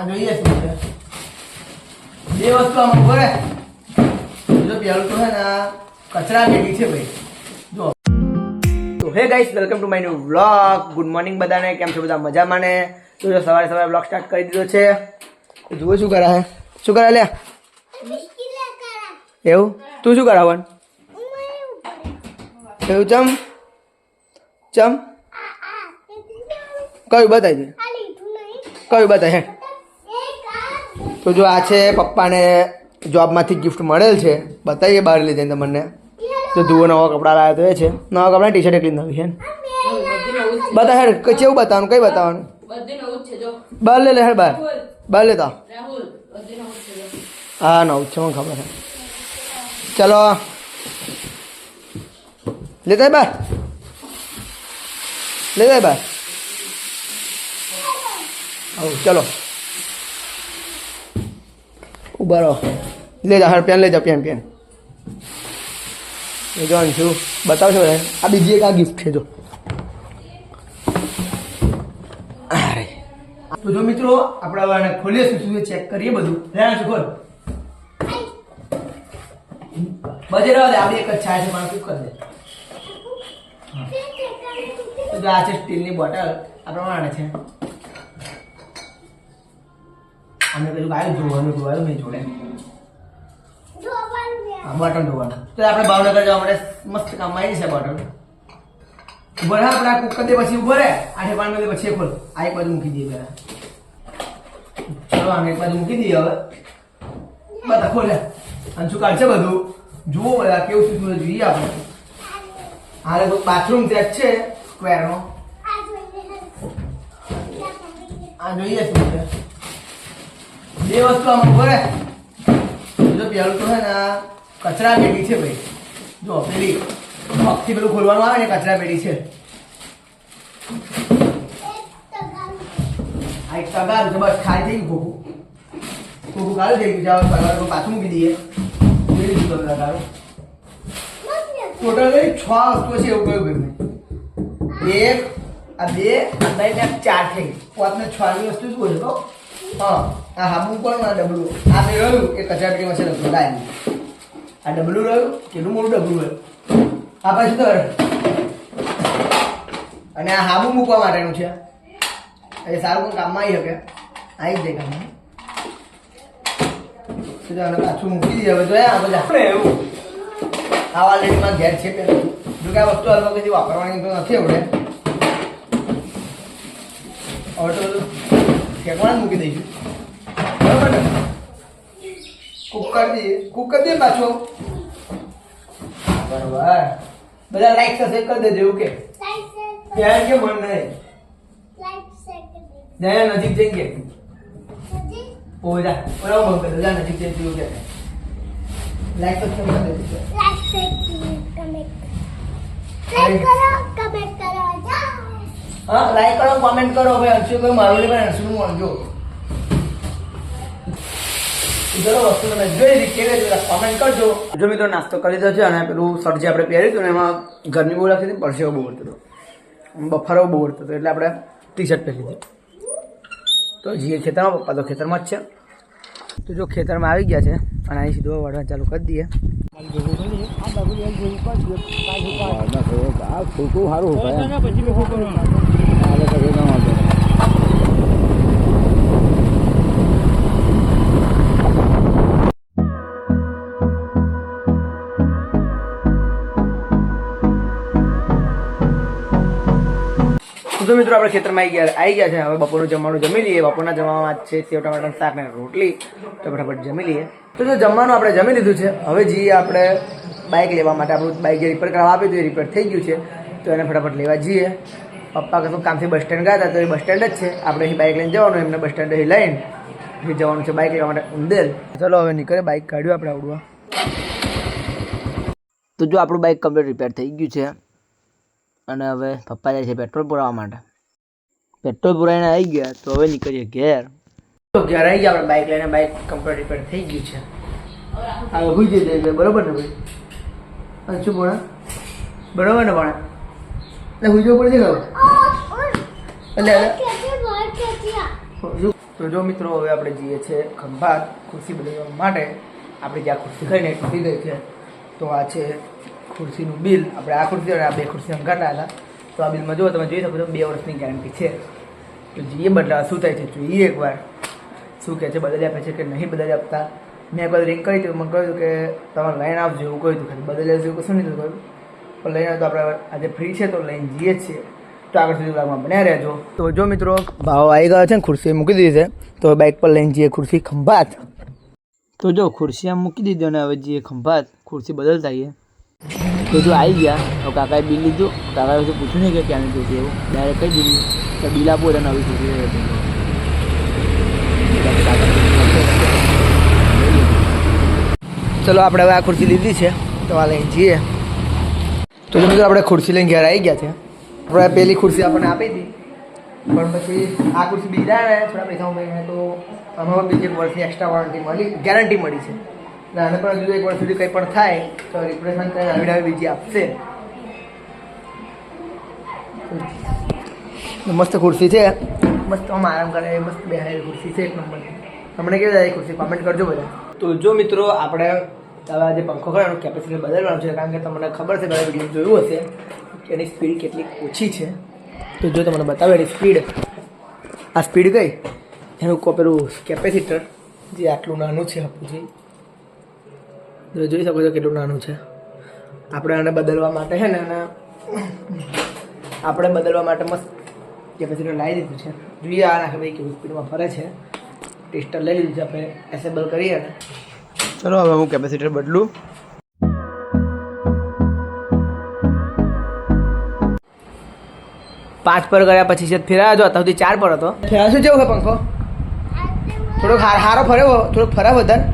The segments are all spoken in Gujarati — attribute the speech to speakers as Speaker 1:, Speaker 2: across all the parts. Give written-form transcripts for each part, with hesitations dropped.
Speaker 1: આ જોઈએ શું છે બે વસ્તુ આમાં ભરે જો પેલું તો હે ને કચરા પેટી છે ભાઈ જો તો હે guys welcome to my new vlog good morning બધાને કેમ છો બધા મજામાં ને તો જો સવારે સવારે વ્લોગ સ્ટાર્ટ કરી દીધો છે જુઓ શું કરે હે શું કરે લે એવું તું શું કરાવવાનું એવું ચમ ચમ કયું બતાવી દે કયું બતાય હે તો જો આ છે પપ્પાને જોબમાંથી ગિફ્ટ મળેલ છે બતાવીએ બહાર લઈ જઈને તમને તો જુઓ નવા કપડાં લાવ્યા તો એ છે નવા કપડાં ટી શર્ટ એકલી નવી છે બતા હેડ કેવું બતાવવાનું કઈ બતાવવાનું બહાર લે હેડ બહાર લેતા હા નવું છે મને ખબર છે ચલો લેતા બહાર લેતા બહાર આવું ચલો ઉભા રહો લે જા હાર પેન લે જા પેન એ જો શું બતાવશો આ બીજી એક આ ગિફ્ટ છે જો તો જો મિત્રો આપણે હવે ખોલીએ શું ચેક કરીએ બધું રહ્યા છે ખોલ બજે રહો દે આ એક જ છાય છે મારું કરી દે તો જો આ છે સ્ટીલની બોટલ આ પ્રમાણે છે અમે કીધું ગાયું જોવાનું નહીં જોડે બોટલ ધોવાનું તો આપણે ભાવનગર જવા માટે મસ્ત કામમાં આવી છે બોટલ ઉભો રહે આપણે આ કુક દે પછી ઉભો રહે આઠે પાણી દે પછી ખોલ આ એક બાજુ મૂકી દઈએ પહેલા ચલો આને એક બાજુ મૂકી દઈએ હવે બધા ખોલે અને શું કાઢશે બધું જુઓ બધા કેવું શું જોઈએ આપણે હાલે તો બાથરૂમ સેટ છે સ્ક્વેરનો આ જોઈએ શું છે બે વસ્તુ આમાં ભરે જો પેલું તો હે ને કચરા પેટી છે ભાઈ જો પેલી પગથી પેલું ખોલવાનું આવે ને કચરા પેટી છે આ એક તગાર છે બસ ખાલી થઈ ગયું ખોખું ખાલી થઈ ગયું જાવ પાછું મૂકી દઈએ ટોટલ 6 વસ્તુઓ છે એવું કયું ભાઈ એક આ બે આ ચાર થઈ પાંચ ને 6 ની વસ્તુ શું છે તો હા આ હાબુ પણ આ ડબલું આ બે રહ્યું એ કચરા પેટીમાં છે લખેલું લાવી આ ડબલું રહ્યું કેટલું મોટું ડબલું રહ્યું આ પછી તો અને આ હાબુ મૂકવા માટેનું છે એ સારું કોઈ કામમાં આવી શકે આવી જ જાય કામમાં પાછું મૂકી દઈએ હવે જોયા આ બધા એવું આ વાલેટમાં ઘેર છે પેલું જો કે આ વસ્તુ હાલમાં કદી વાપરવાની તો નથી એવડે હવે તો બધું ફેંકવાનું મૂકી દઈશું બરાબર ને કુકર દે પાછો બરાબર બધા લાઈક સબસ્ક્રાઇબ કરી દેજો એવું કે ત્યાં કે મન નહીં ત્યાં નજીક જઈએ ઓ જા બરાબર બંધ કરી દે નજીક જઈએ તું કે લાઈક સબસ્ક્રાઇબ કરી દેજો હા લાઈક કરો કમેન્ટ કરો ભાઈ અંશુ કોઈ મારું નહીં પણ અંશુનું મળજો ચલો વસ્તુ તમે જોઈ કમેન્ટ કરજો જો મિત્રો નાસ્તો કરી દીધો છે અને પેલું શર્ટ જે આપણે પહેર્યું હતું ને એમાં ગરમી બહુ લાગતી હતી પરસેવો બહુ વળતો હતો બફારો બહુ વળતો હતો એટલે આપણે ટી શર્ટ પહેરી દીધી તો જે ખેતરમાં પપ્પા તો ખેતરમાં જ છે તો જો ખેતરમાં આવી ગયા છે અને અહીં સીધો વળવા ચાલુ કરી દઈએ તો મિત્રો આપણે ખેતરમાં આવી ગયા છે હવે બપોરનું જમવાનું જમી લઈએ બપોરના જમવામાં છે સેવ ટમાટરનું શાક ને રોટલી તો ફટાફટ જમી લઈએ તો જો જમવાનું આપણે જમી લીધું છે હવે જઈએ આપણે બાઇક લેવા માટે આપણું બાઇક જે રિપેર કરવા આપ્યું હતું એ રિપેર થઈ ગયું છે તો એને ફટાફટ લેવા જઈએ પપ્પા કશું કામથી બસ સ્ટેન્ડ ગયા હતા તો એ બસ સ્ટેન્ડ જ છે આપણે અહીં બાઇક લઈને જવાનું એમને બસ સ્ટેન્ડ અહીં લઈને જવાનું છે બાઇક લેવા માટે ઉંદેલ ચલો હવે નીકળે બાઇક કાઢ્યું આપણે આવડવા તો જો આપણું બાઇક કમ્પ્લીટ રિપેર થઈ ગયું છે અને હવે પપ્પા જાય છે પેટ્રોલ પુરાવવા માટે પેટ્રોલ પુરાઈને આવી ગયા તો હવે નીકળીએ ઘેર તો ઘેર આવી ગયા આપણે બાઇક લઈને બાઇક કમ્પ્લીટ રિપેર થઈ ગયું છે હવે હોઈ જઈએ બરોબર ને ભાઈ શું ભણે બરોબર ને ભણે એટલે હોઈ જવું પડશે એટલે તો જો મિત્રો હવે આપણે જઈએ છીએ ખંભાત ખુરશી બદલવા માટે. આપણે જ્યાં ખુરશી ખાઈને તૂટી ગઈ છે, તો આ છે ખુરશીનું બિલ. આપણે આ ખુરશી અને આ 2 ખુરશી અંગાતા હતા. તો આ બિલમાં જો તમે જોઈ શકો છો 2 વર્ષની ગેરંટી છે. તો જઈએ બદલાવા શું થાય છે જોઈએ એકવાર, શું કહે છે, બદલી આપે છે કે નહીં બદલી આપતા. મેં એકવાર રિંગ કરી હતી, મને કહ્યું કે તમારે લઈને આવજો એવું કહ્યું હતું. ખાલી બદલી આવજો એવું કશું નહીં કહ્યું, પણ લઈને તો આપણે આજે ફ્રી છે તો લઈને જઈએ જ છીએ. તો આગળ સુધી બ્લોગમાં બન્યા રહેજો. તો જો મિત્રો ભાવ આવી ગયો છે ને, ખુરશી મૂકી દીધી છે. તો બાઇક પર લઈને જઈએ ખુરશી ખંભાત. તો જો ખુરશી આમ મૂકી દીધી અને હવે જઈએ ખંભાત ખુરશી બદલતા આવીએ. તો જો આવી ગયા, તો કાકાએ બિલ લીધું. કાકાએ તો પૂછ્યું નહીં કે ક્યાંની જોતી, એવું ડાયરેક્ટ કહી દીધું કે બિલ આપો એટલે નવી ખુરશી. ચલો આપણે હવે આ ખુરશી લીધી છે તો આ લઈને જઈએ. તો જો મિત્રો આપણે ખુરશી લઈને ઘેર આવી ગયા છે. આપણે પેલી ખુરશી આપણને આપી હતી, પણ પછી આ ખુરશી બીજા ને થોડા પૈસા મળીને તો આમાં બીજી 1 વર્ષની એક્સ્ટ્રા વોરંટી મળી, ગેરંટી મળી છે. અને આને પણ હજુ 1 વર્ષ સુધી કંઈ પણ થાય તો રિપ્લેસમેન્ટ કરીને આવી બીજી આપશે. મસ્ત ખુરશી છે, મસ્ત આમ આરામ કરે, મસ્ત બેહાયેલી ખુરશી છે, 1 નંબરની. તમને કેવી લાગે ખુરશી કોમેન્ટ કરજો બધા. તો જો મિત્રો આપણે હવે જે પંખો ખરો એનું કેપેસિટર બદલવાનું છે, કારણ કે તમને ખબર છે બધા વિડીયો જોયું હશે કે એની સ્પીડ કેટલી ઓછી છે. તો જો તમને બતાવે એની સ્પીડ, આ સ્પીડ કઈ એનું પેલું કેપેસિટર જે આટલું નાનું છે હપુજી, જોઈ શકો છો કેટલું નાનું છે. આપણે આને બદલવા માટે છે ને આપણે બદલવા માટે મસ્ત કેપેસિટર લાવી દીધું છે. જોઈએ આ નાખે ભાઈ કેવું સ્પીડમાં ફરે છે. ટેસ્ટર લઈ લીધું છે, આપણે એસેબલ કરીએ ને. ચલો હવે હું કેપેસિટર બદલું. પાંચ પર કર્યા પછી છે ફેરાયો, જો અત્યાર સુધી 4 પર હતો. ફેરા શું કેવું છે પંખો? થોડોક હારો ફર્યો, થોડોક ફરાવ વધારે.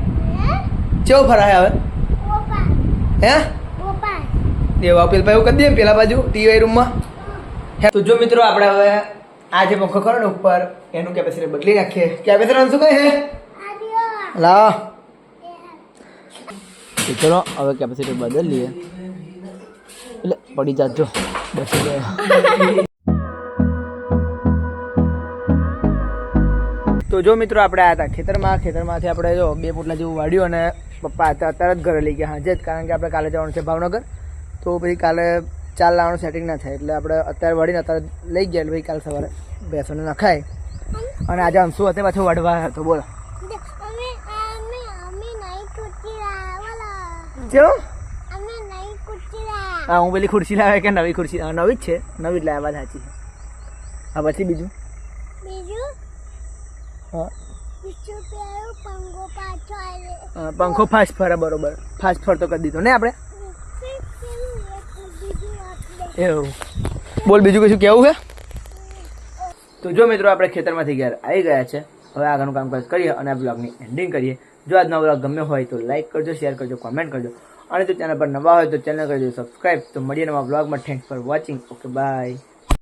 Speaker 1: કેવો ફરાય હવે? હે એવા પેલા એવું કરી દઈએ પેલા બાજુ ટીવી રૂમમાં. તો જો મિત્રો આપણે હવે આ જે પંખો ખરો ને ઉપર એનું કેપેસિટર બદલી નાખીએ. કેપેસિટર શું કહે છે? લાવો. તો ચલો હવે કેપેસિટર બદલી લઈએ. એટલે પડી જાજો બેસી જાય. તો જો મિત્રો આપણે આવ્યા હતા ખેતરમાંથી આપણે જો 2 પોટલા જેવું વાળ્યું અને પપ્પા હતા અત્યારે જ ઘરે લઈ ગયા હાજે જ, કારણ કે આપણે કાલે જવાનું છે ભાવનગર. તો પછી કાલે 4 લાવવાનું સેટિંગ ના થાય એટલે આપણે અત્યારે વાળીને અત્યારે લઈ ગયા. એટલે ભાઈ કાલે સવારે બેસોને નખાય. અને આજે અંશુ હતે પાછો વાઢવા હતો. બોલો ચલો. હા હું પેલી ખુરશી લાવે કે નવી ખુરશી? નવી જ છે, નવી જ લાવ્યા સાચી છે. હા પછી બીજું પંખો ફાસ્ટ ફરે, બરોબર ફાસ્ટ ફરતો કરી દીધો ને આપણે. એવું બોલ બીજું કશું કેવું છે? તો જો મિત્રો આપણે ખેતરમાંથી ઘેર આવી ગયા છે. હવે આગળનું કામકાજ કરીએ અને આ બ્લોગની એન્ડિંગ કરીએ. જો આજનો બ્લોગ ગમ્યો હોય તો લાઈક કરજો, શેર કરજો, કોમેન્ટ કરજો. અને જો ચેનલ પર નવા હોય તો ચેનલ કરજો સબસ્ક્રાઈબ. તો મળીએ નવા બ્લોગમાં. Thanks for watching. Okay bye.